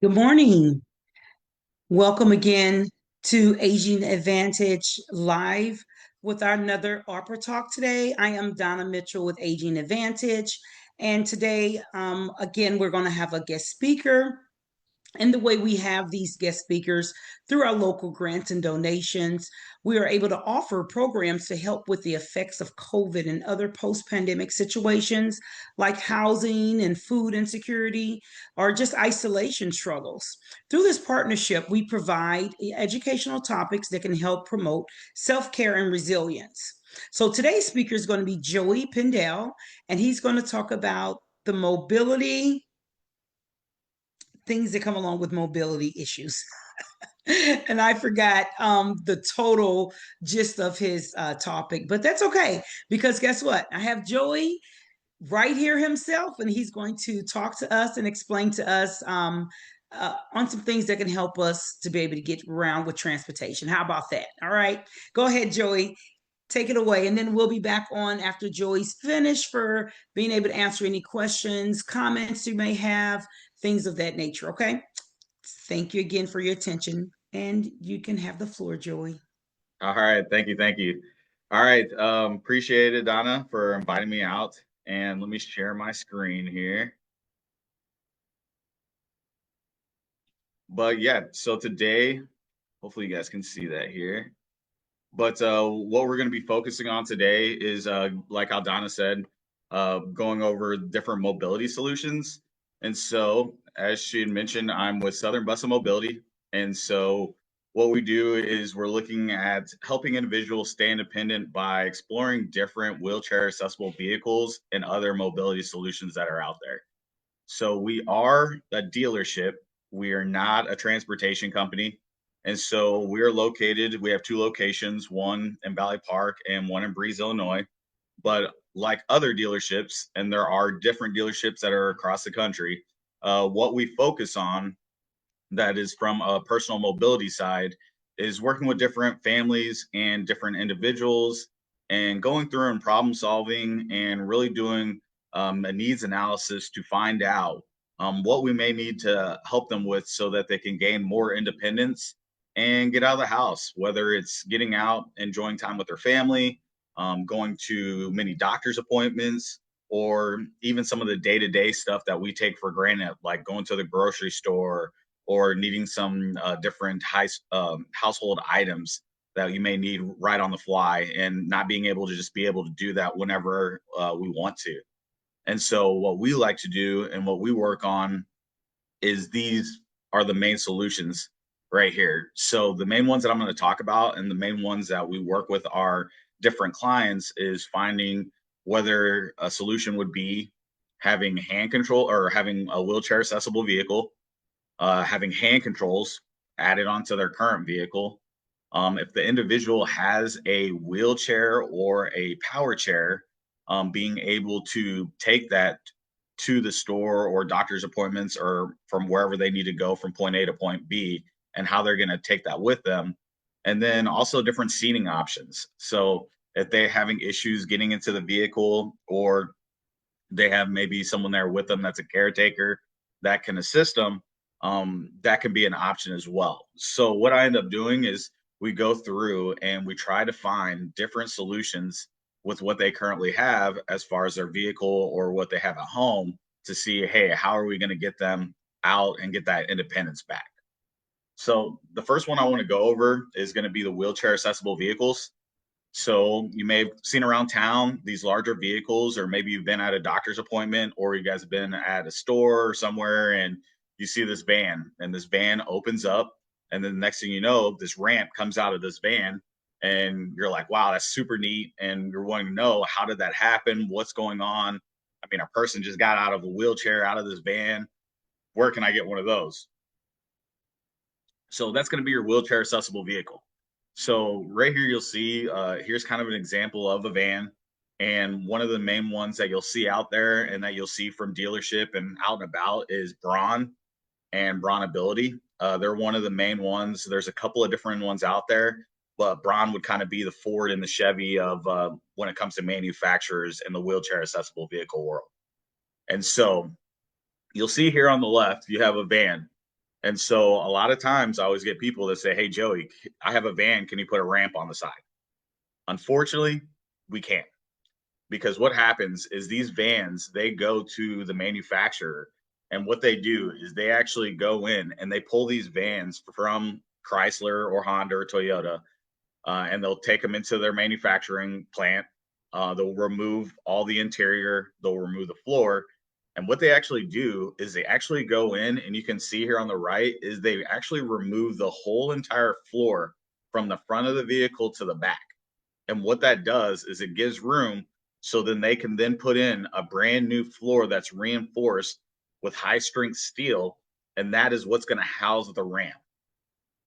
Good morning. Welcome again to Aging Advantage Live with our another ARPA Talk today. I am Donna Mitchell with Aging Advantage. And today, again, we're going to have a guest speaker. And the way we have these guest speakers through our local grants and donations, we are able to offer programs to help with the effects of COVID and other post pandemic situations like housing and food insecurity or just isolation struggles. Through this partnership, we provide educational topics that can help promote self care and resilience. So today's speaker is going to be Joey Pindell, and he's going to talk about the mobility things that come along with mobility issues. And I forgot the total gist of his topic, but that's okay because guess what? I have Joey right here himself, and he's going to talk to us and explain to us on some things that can help us to be able to get around with transportation. How about that? All right, go ahead, Joey. Take it away, and then we'll be back on after Joey's finished for being able to answer any questions, comments you may have, things of that nature. Okay. Thank you again for your attention, and you can have the floor, Joey. All right, thank you, thank you. All right, appreciate it, Donna, for inviting me out. And let me share my screen here. But yeah, so today, hopefully you guys can see that here. But what we're going to be focusing on today is, like how Donna said, going over different mobility solutions. And so, as she had mentioned, I'm with Southern Bus and Mobility. And so, what we do is we're looking at helping individuals stay independent by exploring different wheelchair accessible vehicles and other mobility solutions that are out there. So, we are a dealership, we are not a transportation company. And so we're located, we have two locations, one in Valley Park and one in Breeze, Illinois. But like other dealerships, and there are different dealerships that are across the country, what we focus on that is from a personal mobility side is working with different families and different individuals and going through and problem solving and really doing a needs analysis to find out what we may need to help them with so that they can gain more independence and get out of the house, whether it's getting out, enjoying time with their family, going to many doctor's appointments, or even some of the day to day stuff that we take for granted, like going to the grocery store or needing some different household items that you may need right on the fly and not being able to just be able to do that whenever we want to. And so, what we like to do and what we work on is these are the main solutions right here. So the main ones that I'm going to talk about and the main ones that we work with our different clients is finding whether a solution would be having hand control or having a wheelchair accessible vehicle, having hand controls added onto their current vehicle. If the individual has a wheelchair or a power chair, being able to take that to the store or doctor's appointments or from wherever they need to go from point A to point B and how they're going to take that with them. And then also different seating options. So if they're having issues getting into the vehicle or they have maybe someone there with them that's a caretaker that can assist them, that can be an option as well. So what I end up doing is we go through and we try to find different solutions with what they currently have as far as their vehicle or what they have at home to see, hey, how are we going to get them out and get that independence back? So the first one I want to go over is going to be the wheelchair accessible vehicles. So you may have seen around town these larger vehicles, or maybe you've been at a doctor's appointment, or you guys have been at a store or somewhere, and you see this van, and this van opens up, and then the next thing you know, this ramp comes out of this van, and you're like, "Wow, that's super neat!" And you're wanting to know how did that happen? What's going on? I mean, a person just got out of a wheelchair, out of this van. Where can I get one of those? So that's going to be your wheelchair accessible vehicle. So right here, you'll see, here's kind of an example of a van. And one of the main ones that you'll see out there and that you'll see from dealership and out and about is Braun and Braun Ability. They're one of the main ones. There's a couple of different ones out there, but Braun would kind of be the Ford and the Chevy of when it comes to manufacturers in the wheelchair accessible vehicle world. And so you'll see here on the left, you have a van. And so a lot of times I always get people that say, "Hey, Joey, I have a van. Can you put a ramp on the side?" Unfortunately, we can't, because what happens is these vans, they go to the manufacturer, and what they do is they actually go in and they pull these vans from Chrysler or Honda or Toyota, and they'll take them into their manufacturing plant. They'll remove all the interior, they'll remove the floor. And what they actually do is they actually go in, and you can see here on the right, is they actually remove the whole entire floor from the front of the vehicle to the back. And what that does is it gives room so then they can then put in a brand new floor that's reinforced with high strength steel. And that is what's going to house the ramp.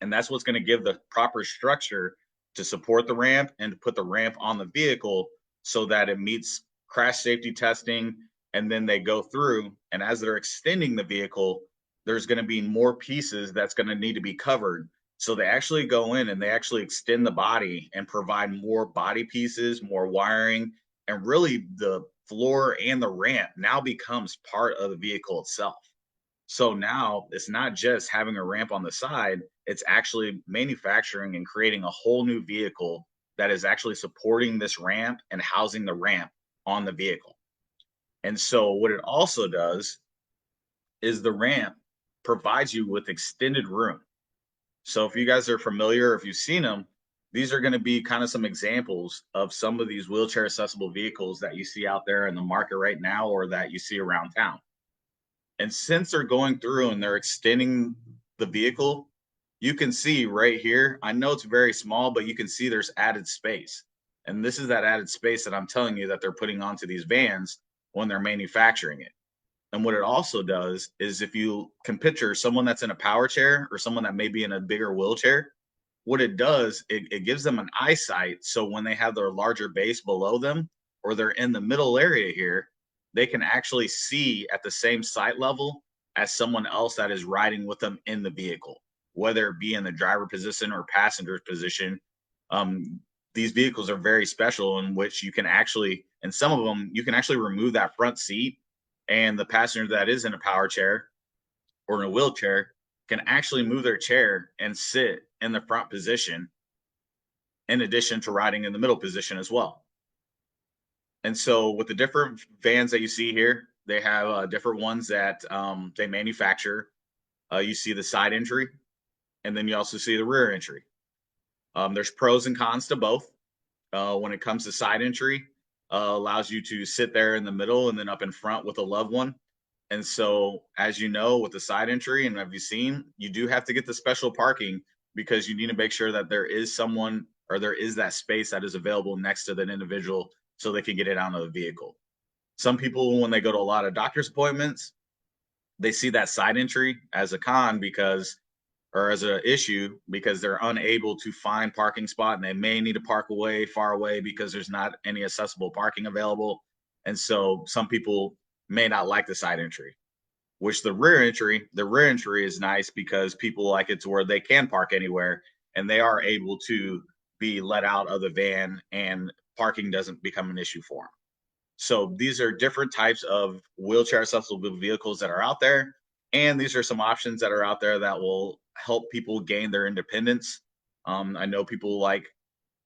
And that's what's going to give the proper structure to support the ramp and to put the ramp on the vehicle so that it meets crash safety testing. And then they go through, and as they're extending the vehicle, there's going to be more pieces that's going to need to be covered. So they actually go in and they actually extend the body and provide more body pieces, more wiring, and really the floor and the ramp now becomes part of the vehicle itself. So now it's not just having a ramp on the side, it's actually manufacturing and creating a whole new vehicle that is actually supporting this ramp and housing the ramp on the vehicle. And so what it also does is the ramp provides you with extended room. So if you guys are familiar, if you've seen them, these are going to be kind of some examples of some of these wheelchair accessible vehicles that you see out there in the market right now or that you see around town. And since they're going through and they're extending the vehicle, you can see right here, I know it's very small, but you can see there's added space. And this is that added space that I'm telling you that they're putting onto these vans when they're manufacturing it. And what it also does is if you can picture someone that's in a power chair or someone that may be in a bigger wheelchair, what it does, it gives them an eyesight. So when they have their larger base below them or they're in the middle area here, they can actually see at the same sight level as someone else that is riding with them in the vehicle, whether it be in the driver position or passenger position. Um, these vehicles are very special in which you can actually, and some of them, you can actually remove that front seat, and the passenger that is in a power chair or in a wheelchair can actually move their chair and sit in the front position in addition to riding in the middle position as well. And so with the different vans that you see here, they have different ones that they manufacture. You see the side entry, and then you also see the rear entry. There's pros and cons to both. When it comes to side entry, allows you to sit there in the middle and then up in front with a loved one. And so, as you know, with the side entry, and have you seen, you do have to get the special parking because you need to make sure that there is someone or there is that space that is available next to that individual so they can get it out of the vehicle. Some people, when they go to a lot of doctor's appointments, they see that side entry as a con because or as an issue because they're unable to find parking spot and they may need to park away far away because there's not any accessible parking available. And so some people may not like the side entry, which the rear entry is nice because people like it to where they can park anywhere and they are able to be let out of the van and parking doesn't become an issue for them. So these are different types of wheelchair accessible vehicles that are out there. And these are some options that are out there that will help people gain their independence. I know people like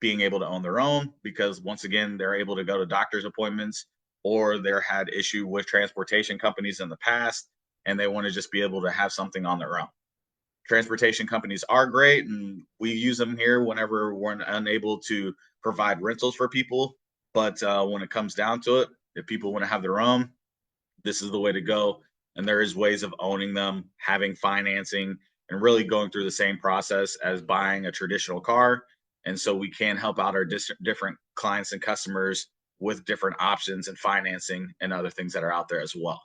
being able to own their own because once again, they're able to go to doctor's appointments or they're had issue with transportation companies in the past and they want to just be able to have something on their own. Transportation companies are great and we use them here whenever we're unable to provide rentals for people. But when it comes down to it, if people want to have their own, this is the way to go. And there is ways of owning them, having financing, and really going through the same process as buying a traditional car. And so we can help out our different clients and customers with different options and financing and other things that are out there as well.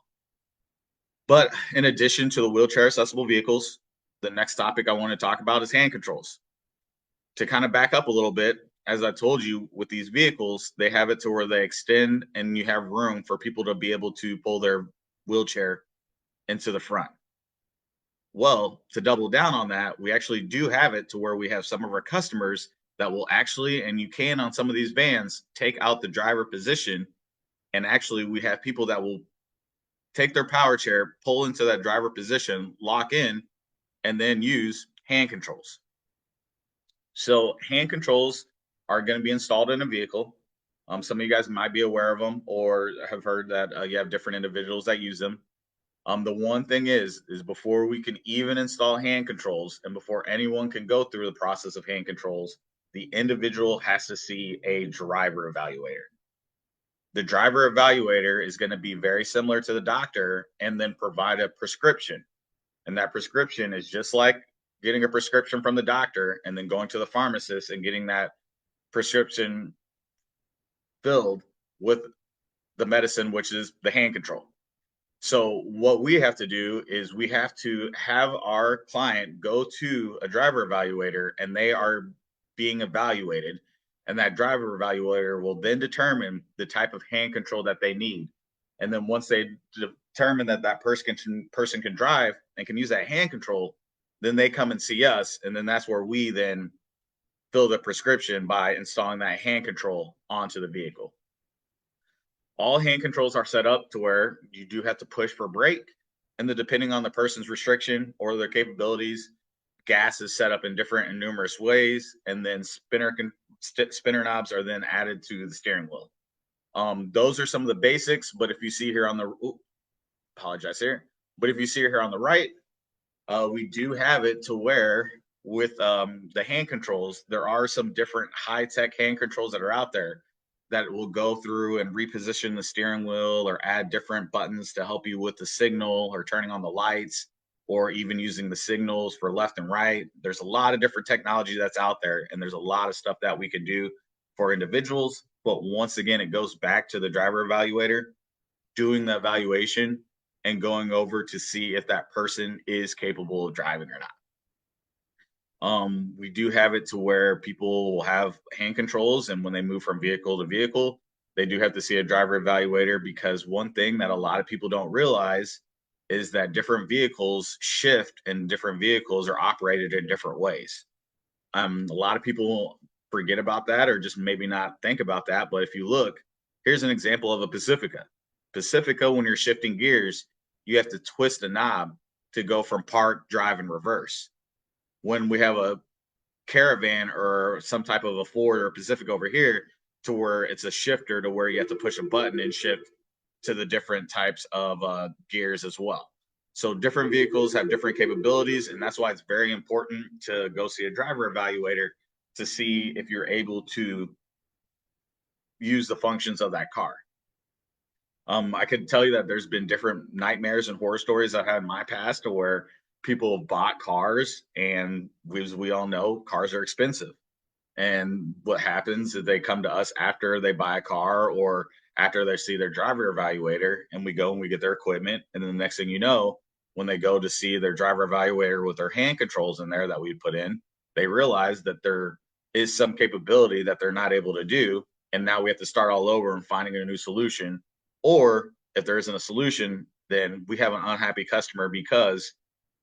But in addition to the wheelchair accessible vehicles, the next topic I want to talk about is hand controls. To kind of back up a little bit, as I told you, with these vehicles, they have it to where they extend and you have room for people to be able to pull their wheelchair into the front. Well, to double down on that, we actually do have it to where we have some of our customers that will actually, and you can on some of these vans, take out the driver position. And actually, we have people that will take their power chair, pull into that driver position, lock in, and then use hand controls. So hand controls are going to be installed in a vehicle. Some of you guys might be aware of them or have heard that you have different individuals that use them. The one thing is before we can even install hand controls and before anyone can go through the process of hand controls, the individual has to see a driver evaluator. The driver evaluator is going to be very similar to the doctor and then provide a prescription. And that prescription is just like getting a prescription from the doctor and then going to the pharmacist and getting that prescription filled with the medicine, which is the hand control. So what we have to do is we have to have our client go to a driver evaluator and they are being evaluated. And that driver evaluator will then determine the type of hand control that they need. And then once they determine that that person can drive and can use that hand control, then they come and see us. And then that's where we then fill the prescription by installing that hand control onto the vehicle. All hand controls are set up to where you do have to push for brake, and then depending on the person's restriction or their capabilities, gas is set up in different and numerous ways, and then spinner knobs are then added to the steering wheel. Those are some of the basics, but if you see here on the apologize here, but if you see here on the right, we do have it to where with the hand controls, there are some different high-tech hand controls that are out there that will go through and reposition the steering wheel or add different buttons to help you with the signal or turning on the lights or even using the signals for left and right. There's a lot of different technology that's out there, and there's a lot of stuff that we can do for individuals. But once again, it goes back to the driver evaluator doing the evaluation and going over to see if that person is capable of driving or not. We do have it to where people will have hand controls, and when they move from vehicle to vehicle, they do have to see a driver evaluator because one thing that a lot of people don't realize is that different vehicles shift and different vehicles are operated in different ways. A lot of people forget about that or just maybe not think about that. But if you look, here's an example of a Pacifica. Pacifica, when you're shifting gears, you have to twist a knob to go from park, drive, and reverse. When we have a Caravan or some type of a Ford or a Pacific over here, to where it's a shifter to where you have to push a button and shift to the different types of gears as well. So different vehicles have different capabilities, and that's why it's very important to go see a driver evaluator to see if you're able to use the functions of that car. I can tell you that there's been different nightmares and horror stories I've had in my past to where people have bought cars, and as we all know, cars are expensive. And what happens is they come to us after they buy a car or after they see their driver evaluator, and we go and we get their equipment. And then the next thing you know, when they go to see their driver evaluator with their hand controls in there that we put in, they realize that there is some capability that they're not able to do. And now we have to start all over and finding a new solution. Or if there isn't a solution, then we have an unhappy customer because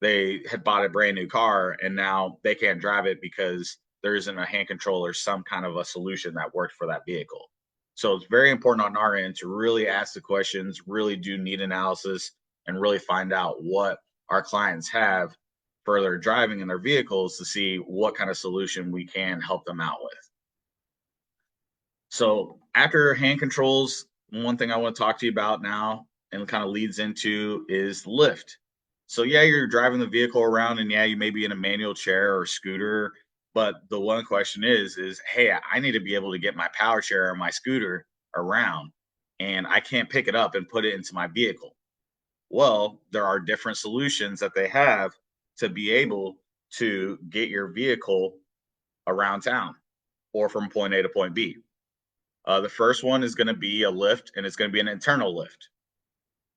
they had bought a brand new car and now they can't drive it because there isn't a hand control or some kind of a solution that worked for that vehicle. So it's very important on our end to really ask the questions, really do need analysis, and really find out what our clients have for their driving in their vehicles to see what kind of solution we can help them out with. So after hand controls, one thing I want to talk to you about now and kind of leads into is lift. So yeah, you're driving the vehicle around and yeah, you may be in a manual chair or scooter, but the one question is, hey, I need to be able to get my power chair or my scooter around and I can't pick it up and put it into my vehicle. Well, there are different solutions that they have to be able to get your vehicle around town or from point A to point B. The first one is going to be a lift, and it's going to be an internal lift.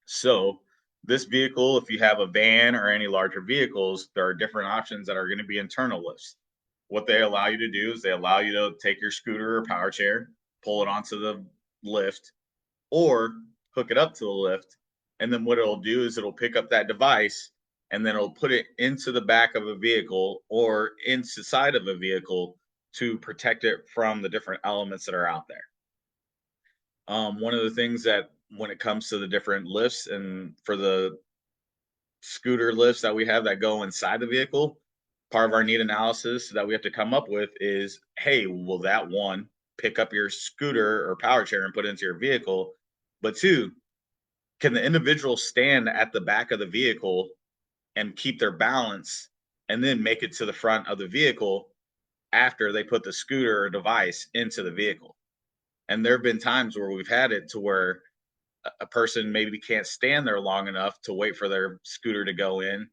So, this vehicle, if you have a van or any larger vehicles, there are different options that are going to be internal lifts. What they allow you to do is they allow you to take your scooter or power chair, pull it onto the lift, or hook it up to the lift. And then what it'll do is it'll pick up that device and then it'll put it into the back of a vehicle or inside of a vehicle to protect it from the different elements that are out there. One of the things that when it comes to the different lifts and for the scooter lifts that we have that go inside the vehicle, part of our need analysis that we have to come up with is, hey, will that one pick up your scooter or power chair and put it into your vehicle? But two, can the individual stand at the back of the vehicle and keep their balance and then make it to the front of the vehicle after they put the scooter or device into the vehicle? And there have been times where we've had it to where a person maybe can't stand there long enough to wait for their scooter to go in,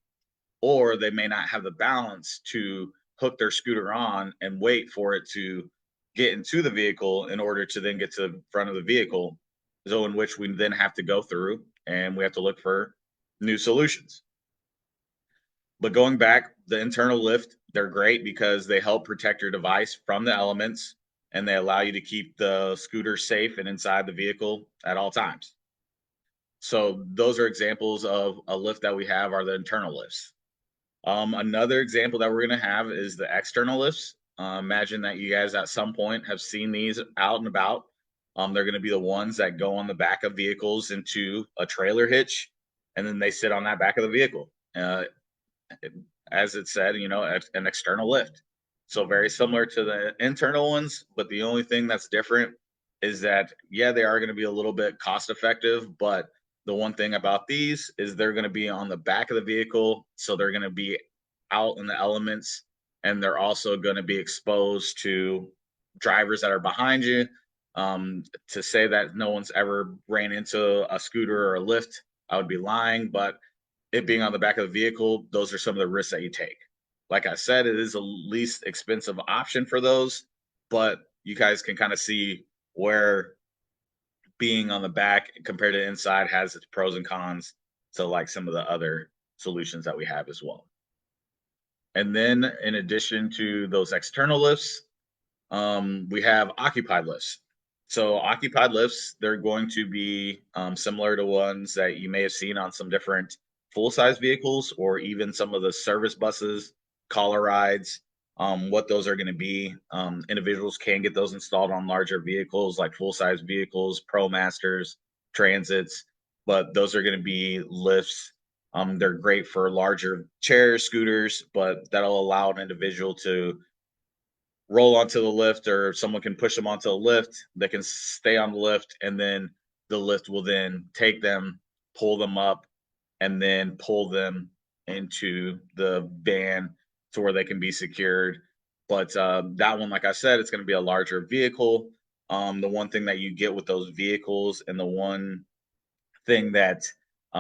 or they may not have the balance to hook their scooter on and wait for it to get into the vehicle in order to then get to the front of the vehicle. So, in which we then have to go through and we have to look for new solutions. But going back, the internal lift, they're great because they help protect your device from the elements and they allow you to keep the scooter safe and inside the vehicle at all times. So those are examples of a lift that we have are the internal lifts. Another example that we're going to have is the external lifts. Imagine that you guys at some point have seen these out and about. They're going to be the ones that go on the back of vehicles into a trailer hitch, and then they sit on that back of the vehicle. As it said, an external lift. So very similar to the internal ones, but the only thing that's different is that, yeah, they are going to be a little bit cost effective, but the one thing about these is they're going to be on the back of the vehicle. So they're going to be out in the elements and they're also going to be exposed to drivers that are behind you. To say that no one's ever ran into a scooter or a lift, I would be lying, but it being on the back of the vehicle, those are some of the risks that you take. Like I said, it is the least expensive option for those, but you guys can kind of see where being on the back compared to inside has its pros and cons to like some of the other solutions that we have as well. And then in addition to those external lifts, we have occupied lifts. So occupied lifts, they're going to be similar to ones that you may have seen on some different full-size vehicles or even some of the service buses, caller rides. What those are going to be, individuals can get those installed on larger vehicles like full-size vehicles, ProMasters, Transits, but those are going to be lifts. They're great for larger chairs, scooters, but that'll allow an individual to roll onto the lift or someone can push them onto the lift. They can stay on the lift and then the lift will then take them, pull them up, and then pull them into the van to where they can be secured. But that one, like I said, it's going to be a larger vehicle. The one thing that you get with those vehicles and the one thing that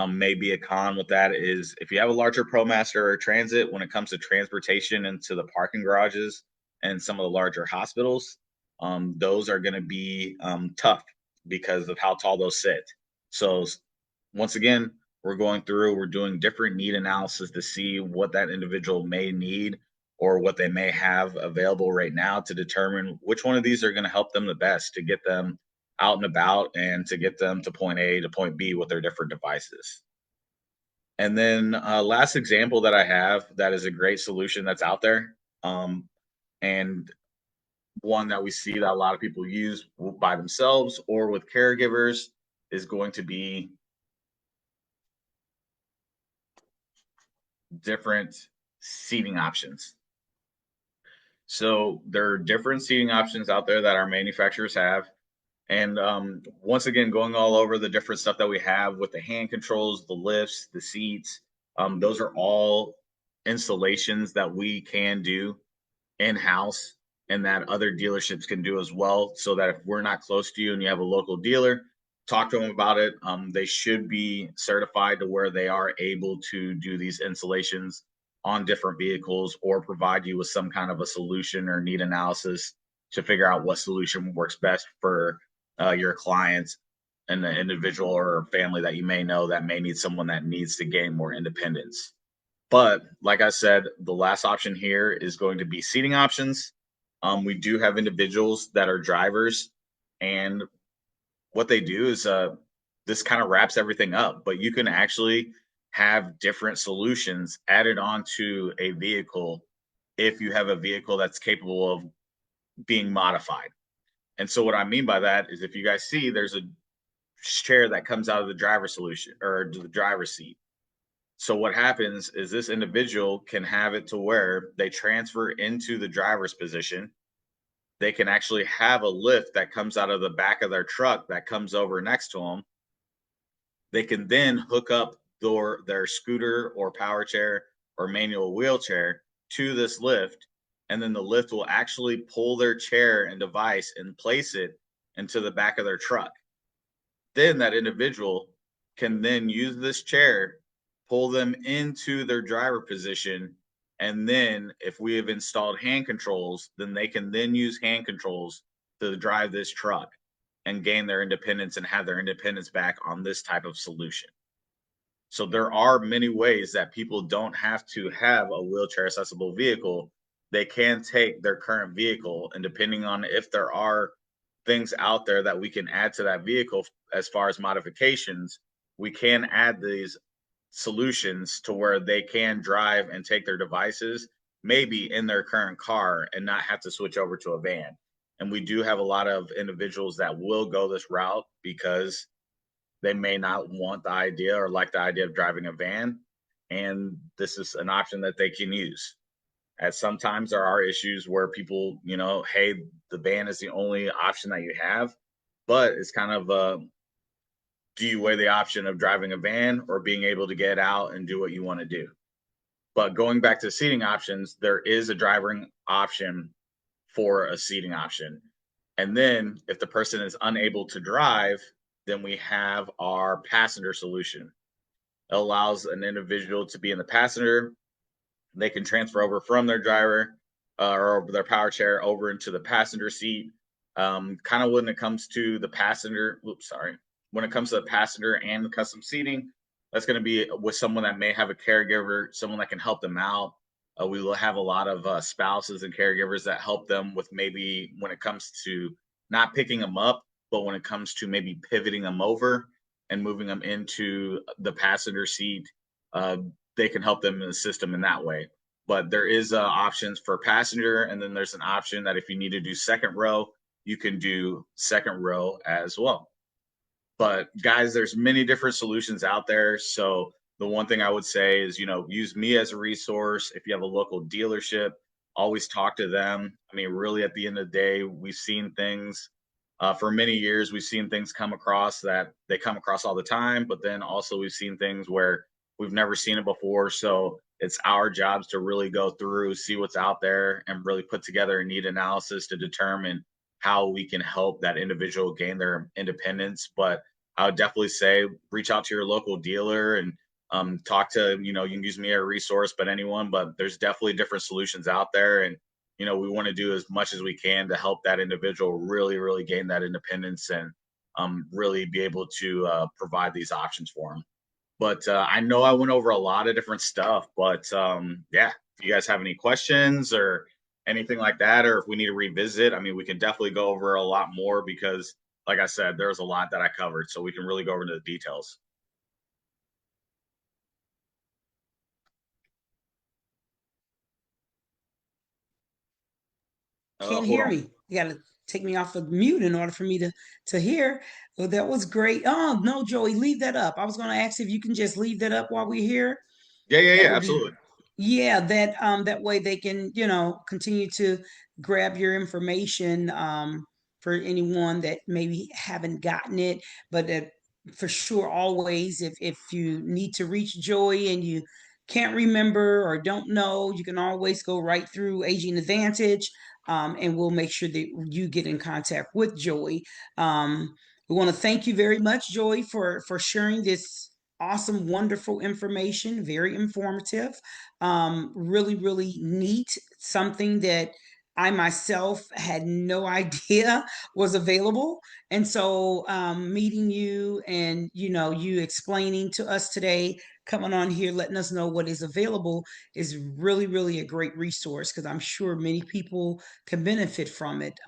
may be a con with that is if you have a larger ProMaster or Transit, when it comes to transportation into the parking garages and some of the larger hospitals, those are going to be tough because of how tall those sit. So once again, we're doing different need analysis to see what that individual may need or what they may have available right now to determine which one of these are going to help them the best to get them out and about and to get them to point A to point B with their different devices. And then last example that I have that is a great solution that's out there, and one that we see that a lot of people use by themselves or with caregivers is going to be different seating options. So there are different seating options out there that our manufacturers have. And once again, going all over the different stuff that we have with the hand controls, the lifts, the seats, those are all installations that we can do in-house and that other dealerships can do as well. So that if we're not close to you and you have a local dealer, talk to them about it. They should be certified to where they are able to do these installations on different vehicles or provide you with some kind of a solution or need analysis to figure out what solution works best for your clients and the individual or family that you may know that may need someone that needs to gain more independence. But like I said, the last option here is going to be seating options. We do have individuals that are drivers, and what they do is this kind of wraps everything up. But you can actually have different solutions added onto a vehicle if you have a vehicle that's capable of being modified. And so what I mean by that is if you guys see there's a chair that comes out of the driver's solution or the driver's seat. So what happens is this individual can have it to where they transfer into the driver's position. They can actually have a lift that comes out of the back of their truck that comes over next to them. They can then hook up their scooter or power chair or manual wheelchair to this lift. And then the lift will actually pull their chair and device and place it into the back of their truck. Then that individual can then use this chair, pull them into their driver position. And then if we have installed hand controls, then they can then use hand controls to drive this truck and gain their independence and have their independence back on this type of solution. So there are many ways that people don't have to have a wheelchair accessible vehicle. They can take their current vehicle, and depending on if there are things out there that we can add to that vehicle as far as modifications, we can add these solutions to where they can drive and take their devices maybe in their current car and not have to switch over to a van. And we do have a lot of individuals that will go this route because they may not want the idea or like the idea of driving a van. And this is an option that they can use. As sometimes there are issues where people, hey, the van is the only option that you have, but it's kind of do you weigh the option of driving a van or being able to get out and do what you want to do? But going back to seating options, there is a driving option for a seating option. And then if the person is unable to drive, then we have our passenger solution. It allows an individual to be in the passenger. They can transfer over from their driver or their power chair over into the passenger seat. Kind of when it comes to the passenger, when it comes to the passenger and the custom seating, that's going to be with someone that may have a caregiver, someone that can help them out. We will have a lot of spouses and caregivers that help them with maybe when it comes to not picking them up, but when it comes to maybe pivoting them over and moving them into the passenger seat, uh, they can help them in the system in that way. But there is options for passenger, and then there's an option that if you need to do second row, you can do second row as well. But guys, there's many different solutions out there. So the one thing I would say is, use me as a resource. If you have a local dealership, always talk to them. I mean, really, at the end of the day, we've seen things for many years. We've seen things come across that they come across all the time, but then also we've seen things where we've never seen it before. So it's our jobs to really go through, see what's out there, and really put together a need analysis to determine how we can help that individual gain their independence. But I would definitely say reach out to your local dealer and talk to, you can use me as a resource, but anyone, but there's definitely different solutions out there. And, we want to do as much as we can to help that individual really, really gain that independence and really be able to provide these options for them. But I know I went over a lot of different stuff, but yeah, if you guys have any questions or anything like that, or if we need to revisit, I mean, we can definitely go over a lot more because, like I said, there's a lot that I covered, so we can really go over into the details. Can't Hold hear on. me. You got to take me off of mute in order for me to hear. Well, that was great. Oh no, Joey, leave that up. I was going to ask if you can just leave that up while we're here. Yeah, yeah, That yeah, would be, absolutely. yeah, that way they can, continue to grab your information for anyone that maybe haven't gotten it, but that for sure always if you need to reach Joey and you can't remember or don't know, you can always go right through Aging Advantage, and we'll make sure that you get in contact with Joey. We want to thank you very much, Joey, for sharing this awesome, wonderful information, very informative, really, really neat, something that I myself had no idea was available. And so meeting you and, you explaining to us today, coming on here, letting us know what is available is really, really a great resource because I'm sure many people can benefit from it.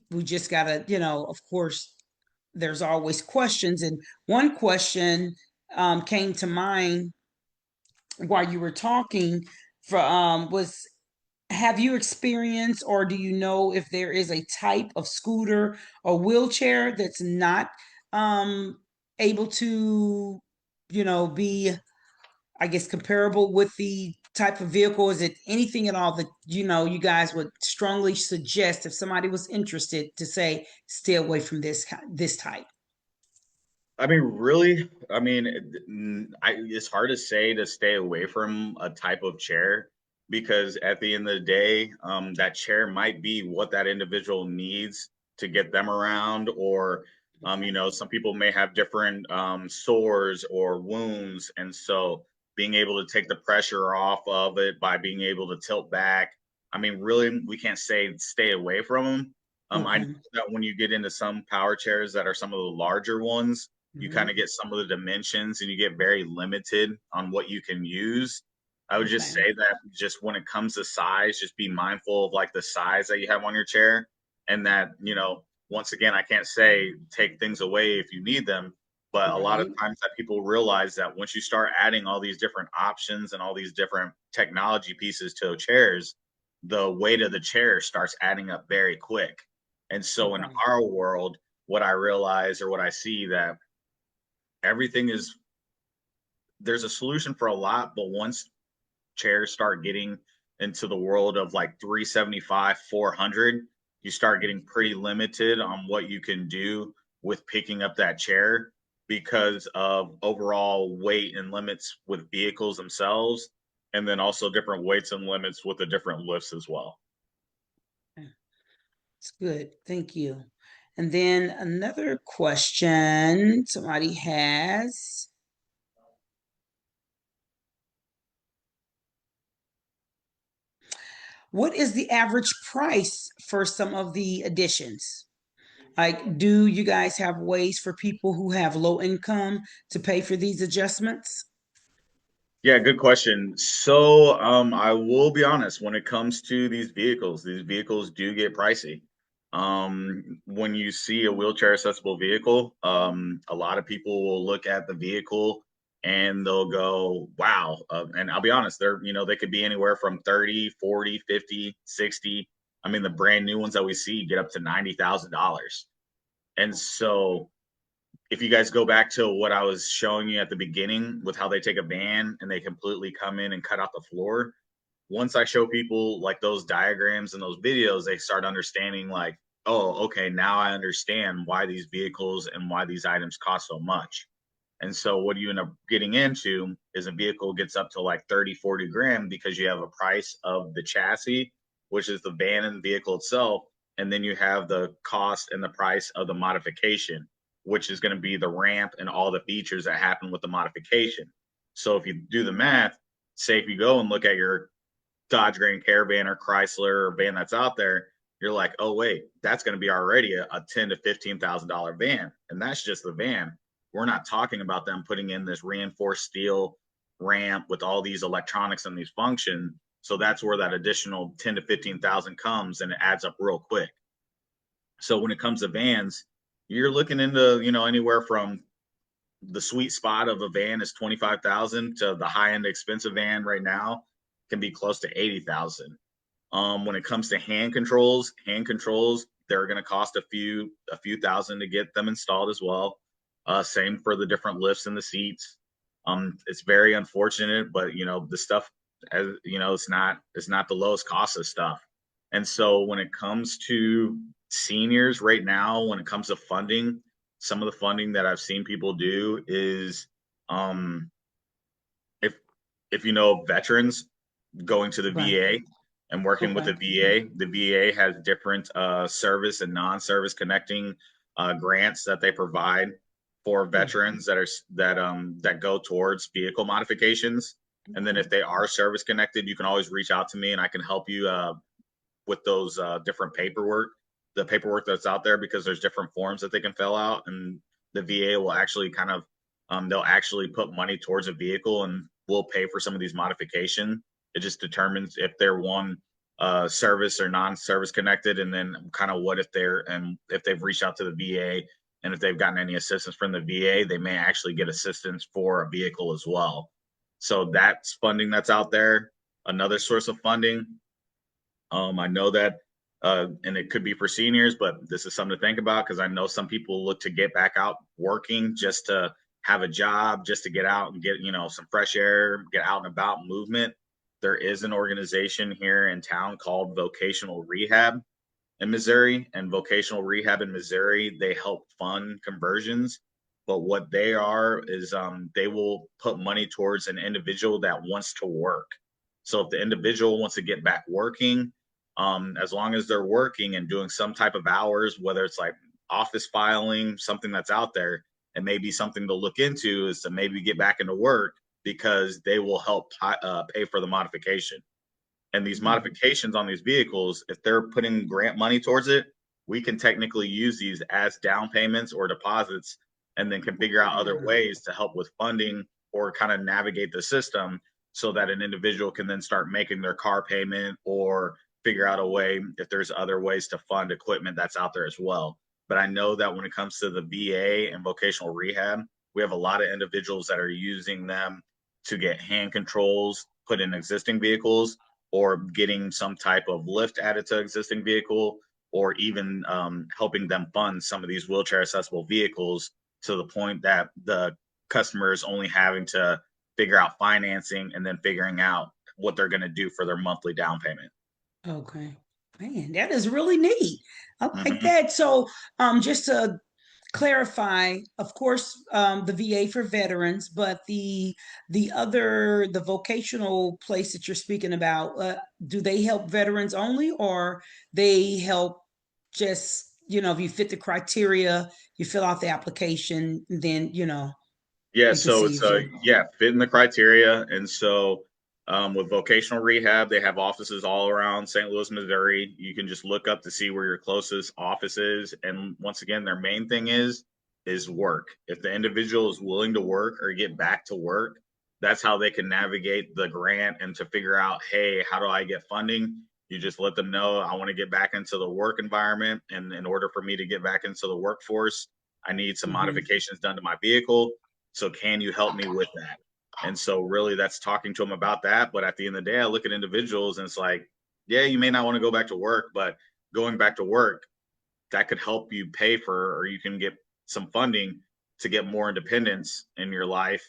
We just got to, of course, there's always questions. And one question came to mind while you were talking was, have you experienced or do you know if there is a type of scooter or wheelchair that's not um, able to be, I guess, comparable with the type of vehicle? Is it anything at all that, you guys would strongly suggest if somebody was interested to say, stay away from this type? I mean, really, I mean, it's hard to say to stay away from a type of chair because at the end of the day, that chair might be what that individual needs to get them around, or, Okay. some people may have different sores or wounds, and so being able to take the pressure off of it by being able to tilt back. I mean, really, we can't say stay away from them. I know Okay. that when you get into some power chairs that are some of the larger ones, you kind Hmm. of get some of the dimensions and you get very limited on what you can use. I would just Okay. say that just when it comes to size, just be mindful of like the size that you have on your chair. And that, once again, I can't say take things away if you need them, but a lot of Right. times that people realize that once you start adding all these different options and all these different technology pieces to chairs, the weight of the chair starts adding up very quick. And so in Okay. our world, what I realize or what I see that everything is there's a solution for a lot, but once chairs start getting into the world of like 375, 400, you start getting pretty limited on what you can do with picking up that chair because of overall weight and limits with vehicles themselves, and then also different weights and limits with the different lifts as well. It's good. Thank you. And then another question somebody has. What is the average price for some of the additions? Like, do you guys have ways for people who have low income to pay for these adjustments? Yeah, good question. So, I will be honest, when it comes to these vehicles do get pricey. When you see a wheelchair accessible vehicle, a lot of people will look at the vehicle and they'll go, wow. And I'll be honest, they could be anywhere from 30, 40, 50, 60. I mean, the brand new ones that we see get up to $90,000. And so, if you guys go back to what I was showing you at the beginning with how they take a van and they completely come in and cut out the floor, once I show people like those diagrams and those videos, they start understanding like, oh, okay, now I understand why these vehicles and why these items cost so much. And so what you end up getting into is a vehicle gets up to like 30, 40 grand because you have a price of the chassis, which is the van and the vehicle itself. And then you have the cost and the price of the modification, which is going to be the ramp and all the features that happen with the modification. So if you do the math, say if you go and look at your Dodge Grand Caravan or Chrysler or van that's out there, you're like, oh wait, that's going to be already a ten to $15,000 van, and that's just the van. We're not talking about them putting in this reinforced steel ramp with all these electronics and these functions. So that's where that additional 10 to 15,000 comes, and it adds up real quick. So when it comes to vans, you're looking into anywhere from the sweet spot of a van is 25,000 to the high end expensive van right now can be close to 80,000. When it comes to hand controls, they're going to cost a few thousand to get them installed as well. Same for the different lifts and the seats. It's very unfortunate, but the stuff, as it's not the lowest cost of stuff. And so when it comes to seniors right now, when it comes to funding, some of the funding that I've seen people do is, um, if veterans going to the Okay. VA and working with Okay. the VA. The VA has different service and non-service connecting grants that they provide for Hmm. veterans that go towards vehicle modifications. And then if Okay. they are service connected, you can always reach out to me and I can help you with those different the paperwork that's out there, because there's different forms that they can fill out, and the VA will actually kind of they'll actually put money towards a vehicle and will pay for some of these modification. It just determines if they're one service or non-service connected, and then kind of what if they've reached out to the VA and if they've gotten any assistance from the VA, they may actually get assistance for a vehicle as well. So that's funding that's out there. Another source of funding, I know that, and it could be for seniors, but this is something to think about because I know some people look to get back out working just to have a job, just to get out and get, some fresh air, get out and about movement, there is an organization here in town called Vocational Rehab in Missouri. And Vocational Rehab in Missouri, they help fund conversions. But what they are is they will put money towards an individual that wants to work. So if the individual wants to get back working, as long as they're working and doing some type of hours, whether it's like office filing, something that's out there, and maybe something to look into is to maybe get back into work because they will help pay for the modification. And these Mhm. modifications on these vehicles, if they're putting grant money towards it, we can technically use these as down payments or deposits, and then can figure out other Mm. ways to help with funding or kind of navigate the system so that an individual can then start making their car payment or figure out a way if there's other ways to fund equipment that's out there as well. But I know that when it comes to the VA and vocational rehab, we have a lot of individuals that are using them to get hand controls put in existing vehicles, or getting some type of lift added to existing vehicle, or even helping them fund some of these wheelchair accessible vehicles to the point that the customer is only having to figure out financing and then figuring out what they're going to do for their monthly down payment. Okay. Man, that is really neat. I like Mm-hmm. that. So, just to clarify, of course, the VA for veterans, but the vocational place that you're speaking about, do they help veterans only, or they help just, if you fit the criteria, you fill out the application, then, Yeah, we can so see it's if you're yeah, fitting the criteria. And so with vocational rehab, they have offices all around St. Louis, Missouri. You can just look up to see where your closest office is. And once again, their main thing is work. If the individual is willing to work or get back to work, that's how they can navigate the grant and to figure out, hey, how do I get funding? You just let them know I want to get back into the work environment. And in order for me to get back into the workforce, I need some Mhm. modifications done to my vehicle. So can you help me with that? And so really that's talking to them about that. But at the end of the day, I look at individuals and it's like, yeah, you may not want to go back to work, but going back to work, that could help you pay for, or you can get some funding to get more independence in your life.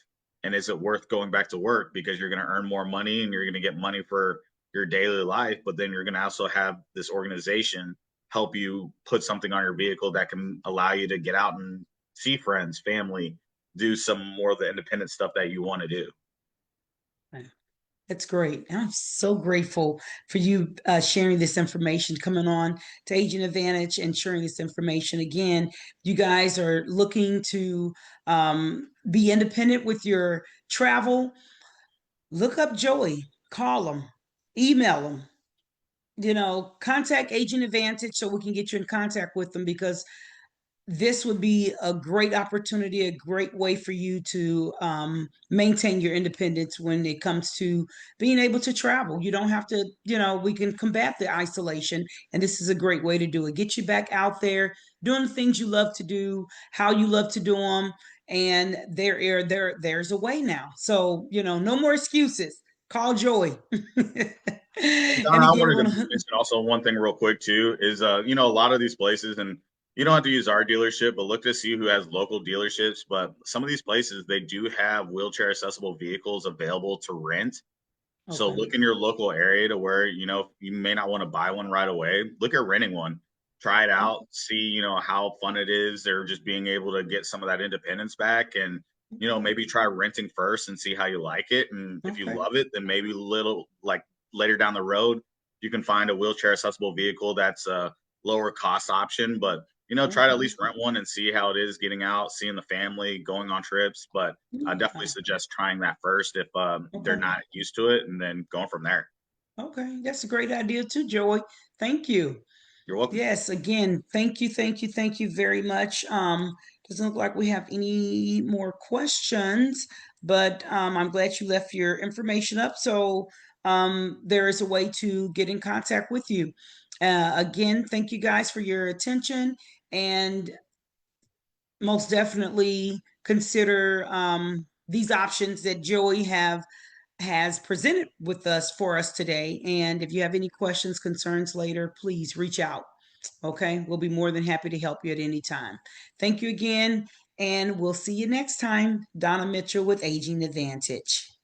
And is it worth going back to work because you're going to earn more money and you're going to get money for your daily life, but then you're going to also have this organization help you put something on your vehicle that can allow you to get out and see friends, family, do some more of the independent stuff that you want to do. That's great. I'm so grateful for you sharing this information, coming on to Agent Advantage and sharing this information. Again, you guys are looking to be independent with your travel. Look up Joey, call them, email them, contact Agent Advantage so we can get you in contact with them, because this would be a great opportunity, a great way for you to maintain your independence when it comes to being able to travel. You don't have to, we can combat the isolation, and this is a great way to do it. Get you back out there doing the things you love to do, how you love to do them, and there's a way now. So no more excuses. Call Joy. Don, And I again, wanted to want to. mention also one thing real quick too is a lot of these places, and you don't have to use our dealership, but look to see who has local dealerships. But some of these places they do have wheelchair accessible vehicles available to rent. So Okay. look in your local area to where, you may not want to buy one right away. Look at renting one. Try it out, see, how fun it is. They're just being able to get some of that independence back, and, maybe try renting first and see how you like it. And if you Okay. love it, then maybe little like later down the road, you can find a wheelchair accessible vehicle that's a lower cost option. But, try to at Okay. least rent one and see how it is getting out, seeing the family, going on trips. But I definitely Yeah. suggest trying that first if they're Okay. not used to it, and then going from there. Okay. That's a great idea too, Joey. Thank you. You're welcome. Yes, again, thank you very much. Doesn't look like we have any more questions, but I'm glad you left your information up. So there is a way to get in contact with you. Again, thank you guys for your attention, and most definitely consider these options that Joey has presented with us for us today. And if you have any questions, concerns later, please reach out. Okay, we'll be more than happy to help you at any time. Thank you again, And we'll see you next time. Donna Mitchell with Aging Advantage.